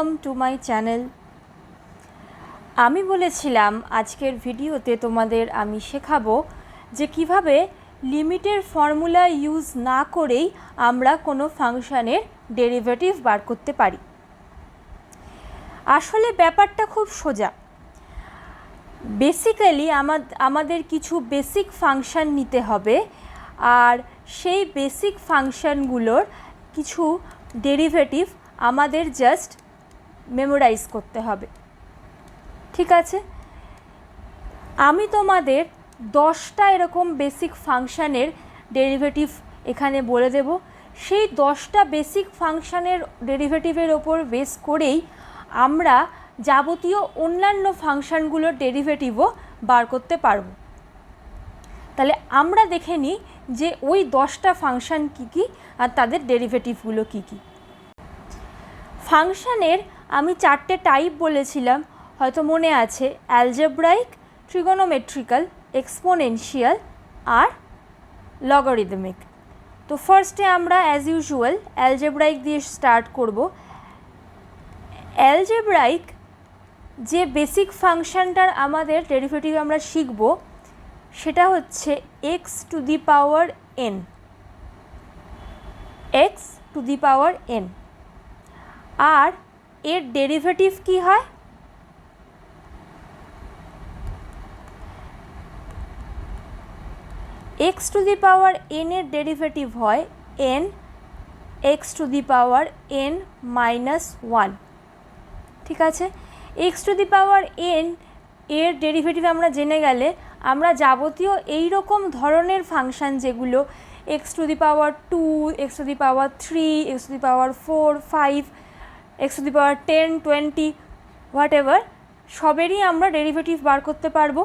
Welcome to my channel. আমি বলেছিলাম আজকের ভিডিওতে তোমাদের আমি শেখাবো যে কিভাবে লিমিটের ফর্মুলা ইউজ না করেই আমরা কোনো ফাংশনের ডেরিভেটিভ বার করতে পারি। আসলে ব্যাপারটা খুব সোজা। বেসিক্যালি আমাদের কিছু বেসিক ফাংশন নিতে হবে, আর সেই বেসিক ফাংশনগুলোর কিছু ডেরিভেটিভ আমাদের জাস্ট মেমোরাইজ করতে হবে। ঠিক আছে, আমি তোমাদের 10টা এরকম বেসিক ফাংশনের ডেরিভেটিভ এখানে বলে দেব। সেই 10টা বেসিক ফাংশনের ডেরিভেটিভের ওপর বেস করেই আমরা যাবতীয় অন্যান্য ফাংশনগুলোর ডেরিভেটিভও বার করতে পারব। তাহলে আমরা দেখে নিই যে ওই 10টা ফাংশন কী কী আর তাদের ডেরিভেটিভগুলো কী কী। ফাংশনের আমি 4টে টাইপ বলেছিলাম, হয়তো মনে আছে, অ্যালজেব্রাইক, ট্রিগোনোমেট্রিক্যাল, এক্সপোনেনশিয়াল আর লগারিদমিক। তো ফার্স্টে আমরা অ্যাজ ইউজুয়াল অ্যালজেব্রাইক দিয়ে স্টার্ট করব। অ্যালজেব্রাইক যে বেসিক ফাংশনটার আমাদের ডেরিভেটিভ আমরা শিখব সেটা হচ্ছে x to the power n. X to the power n. আর এর ডেরিভেটিভ কি হয়? X to the power n এর ডেরিভেটিভ হয় n x to the power n minus one. ঠিক আছে, x to the power n এর ডেরিভেটিভ আমরা জেনে গেলে আমরা যাবতীয় এই রকম ধরনের ফাংশন যেগুলো x to the power two, x to the power three, x to the power four, five, x to the power 10, 20 whatever, সবেরই আমরা ডেরিভেটিভ বার করতে পারবো।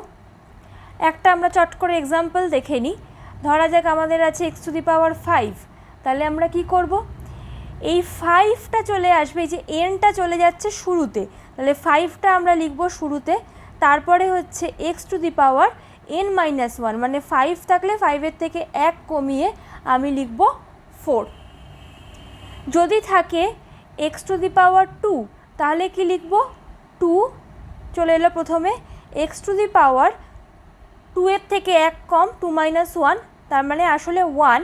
একটা আমরা চট করে এক্সাম্পল দেখে নিই। ধরা যাক আমাদের আছে এক্স টু দি পাওয়ার 5, তাহলে আমরা কি করব? এই 5টা চলে আসবে, এই যে এনটা চলে যাচ্ছে শুরুতে, তাহলে 5টা আমরা লিখব শুরুতে। তারপরে হচ্ছে x to the power n minus one, মানে 5 থাকলে 5-এর থেকে 1 কমিয়ে আমি লিখব 4। যদি থাকে এক্স টু দি পাওয়ার 2, তাহলে কি লিখব? 2 চলে এলো প্রথমে, এক্স টু দি পাওয়ার 2-এর থেকে 1 কম, 2 মাইনাস 1, তার মানে আসলে 1।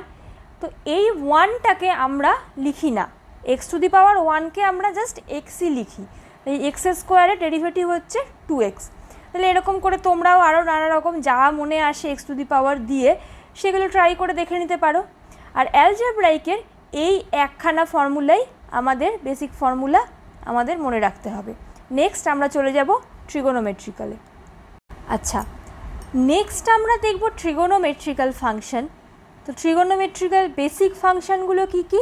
তো এই 1টাকে আমরা লিখি না, এক্স টু দি পাওয়ার 1কে আমরা জাস্ট এক্সই লিখি। এই এক্স স্কোয়ারের ডেরিভেটিভ হচ্ছে 2x। তাহলে এরকম করে তোমরাও আরও নানা রকম যা মনে আসে এক্স টু দি পাওয়ার দিয়ে সেগুলো ট্রাই করে দেখে নিতে পারো। আর অ্যালজেব্রাইকের এই একখানা ফর্মুলাই আমাদের বেসিক ফর্মুলা আমাদের মনে রাখতে হবে। নেক্সট আমরা চলে যাব ট্রিগোনোমেট্রিক্যালে। আচ্ছা, নেক্সট আমরা দেখব ট্রিগোনোমেট্রিক্যাল ফাংশন। তো ট্রিগোনোমেট্রিক্যাল বেসিক ফাংশনগুলো কি কি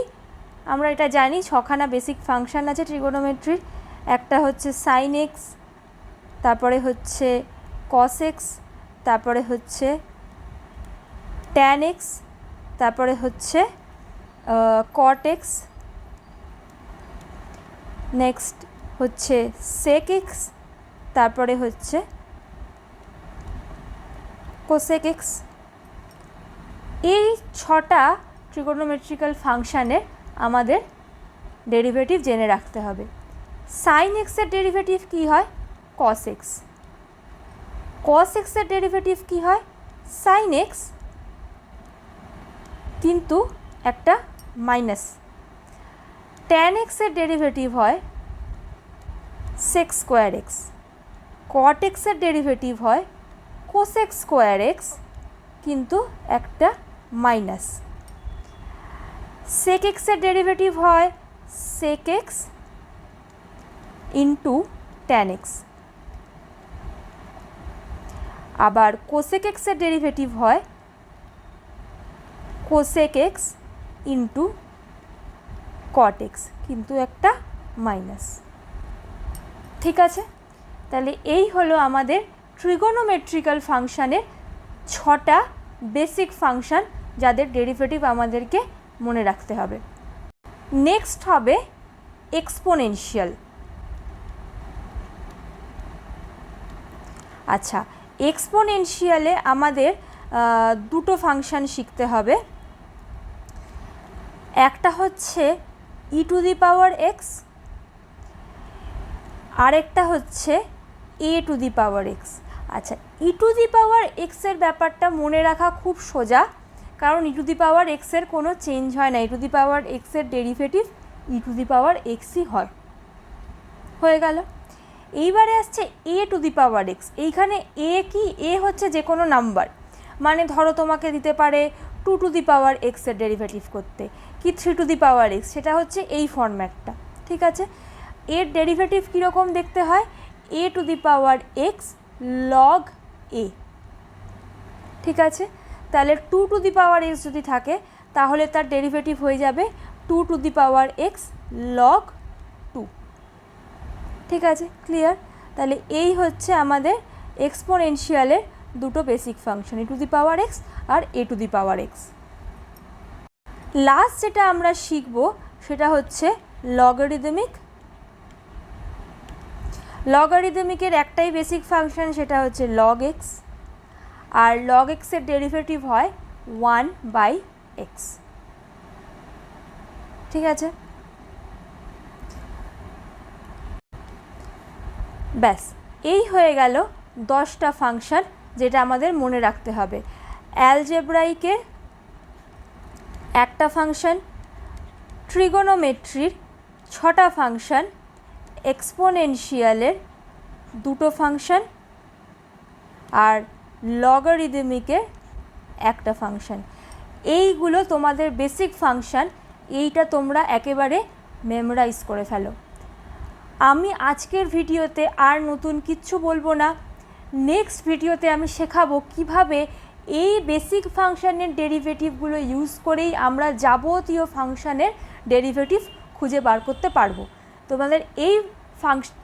আমরা এটা জানি। 6খানা বেসিক ফাংশন আছে ট্রিগোনোমেট্রির। একটা হচ্ছে সাইন এক্স, তারপরে হচ্ছে কস এক্স, তারপরে হচ্ছে ট্যান এক্স, তারপরে হচ্ছে কট এক্স, নেক্সট হচ্ছে সেক এক্স, তারপরে হচ্ছে কোসেক এক্স। এই 6টা ট্রিগোনোমেট্রিক্যাল ফাংশানের আমাদের ডেরিভেটিভ জেনে রাখতে হবে। সাইন এক্সের ডেরিভেটিভ কী হয়? Cos x. কস এক্সের ডেরিভেটিভ কী হয়? সাইন এক্স, কিন্তু একটা মাইনাস। ট্যান এক্সের ডেরিভেটিভ হয় সেক স্কোয়ার এক্স। কট এক্সের ডেরিভেটিভ হয় কোসেক স্কোয়ার এক্স, কিন্তু একটা মাইনাস। সেক এক্সের ডেরিভেটিভ হয় sec x into tan x. আবার কোসেক এক্সের ডেরিভেটিভ হয় cosec x into cot x, কিন্তু একটা মাইনাস। ঠিক আছে, তাহলে এই হলো আমাদের ট্রিগোনোমেট্রিক্যাল ফাংশানের 6টা বেসিক ফাংশন যাদের ডেরিভেটিভ আমাদেরকে মনে রাখতে হবে। নেক্সট হবে এক্সপোনেনশিয়াল। আচ্ছা, এক্সপোনেনশিয়ালে আমাদের দুটো ফাংশন শিখতে হবে। একটা হচ্ছে ই টু দি পাওয়ার এক্স, আরেকটা হচ্ছে এ টু দি পাওয়ার এক্স। আচ্ছা, ই টু দি পাওয়ার এক্সের ব্যাপারটা মনে রাখা খুব সোজা, কারণ ই টু দি পাওয়ার এক্সের কোনো চেঞ্জ হয় না। ই টু দি পাওয়ার এক্সের ডেরিভেটিভ ই টু দি পাওয়ার এক্সই হয়। হয়ে গেল। এইবারে আসছে এ টু দি পাওয়ার এক্স। এইখানে এ কি? এ হচ্ছে যে কোনো নাম্বার, মানে ধরো তোমাকে দিতে পারে 2 টু দি পাওয়ার এক্সের ডেরিভেটিভ করতে, কি 3 টু দি পাওয়ার এক্স, সেটা হচ্ছে এই ফরম্যাটটা। ঠিক আছে, এর ডেরিভেটিভ কীরকম দেখতে হয়? A to the power x log a. ঠিক আছে, তাহলে 2 টু দি পাওয়ার এক্স যদি থাকে তাহলে তার ডেরিভেটিভ হয়ে যাবে 2 two the power x log 2। ঠিক আছে, ক্লিয়ার? তাহলে এই হচ্ছে আমাদের এক্সপোনেনশিয়ালের দুটো basic function, e to the power x আর a to the power x. Last যেটা আমরা শিখব সেটা হচ্ছে লগারিদমিক। লগারিদমিকের একটাই বেসিক ফাংশন, সেটা হচ্ছে লগ এক্স, আর লগ এক্সের ডেরিভেটিভ হয় 1/x। ঠিক আছে, ব্যাস এই হয়ে গেল 10টা ফাংশন যেটা আমাদের মনে রাখতে হবে। অ্যালজেব্রাইকের একটা ফাংশন, ট্রিগোনোমেট্রির 6টা ফাংশন, এক্সপোনেনশিয়ালের 2টো ফাংশন, আর লগারিদমিকের একটা ফাংশন। এইগুলো তোমাদের বেসিক ফাংশন, এইটা তোমরা একেবারে মেমোরাইজ করে ফেলো। আমি আজকের ভিডিওতে আর নতুন কিচ্ছু বলবো না। নেক্সট ভিডিওতে আমি শেখাবো কিভাবে এই বেসিক ফাংশনের ডেরিভেটিভগুলো ইউজ করেই আমরা যাবতীয় ফাংশনের ডেরিভেটিভ খুঁজে বার করতে পারবো। তোমাদের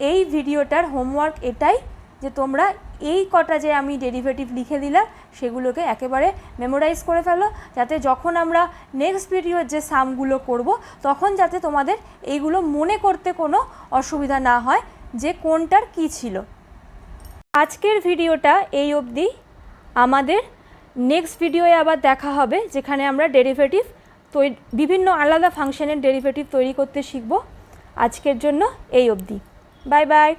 এই ভিডিওটার হোমওয়ার্ক এটাই যে তোমরা এই কটা যে আমি ডেরিভেটিভ লিখে দিলাম সেগুলোকে একেবারে মেমোরাইজ করে ফেলো, যাতে যখন আমরা নেক্সট ভিডিওর যে সামগুলো করব তখন যাতে তোমাদের এইগুলো মনে করতে কোনো অসুবিধা না হয় যে কোনটার কী ছিল। আজকের ভিডিওটা এই অবধি। আমাদের নেক্সট ভিডিওয়ে আবার দেখা হবে, যেখানে আমরা ডেরিভেটিভ বিভিন্ন আলাদা ফাংশনের ডেরিভেটিভ তৈরি করতে শিখব। আজকের জন্য এই অবধি, বাই বাই।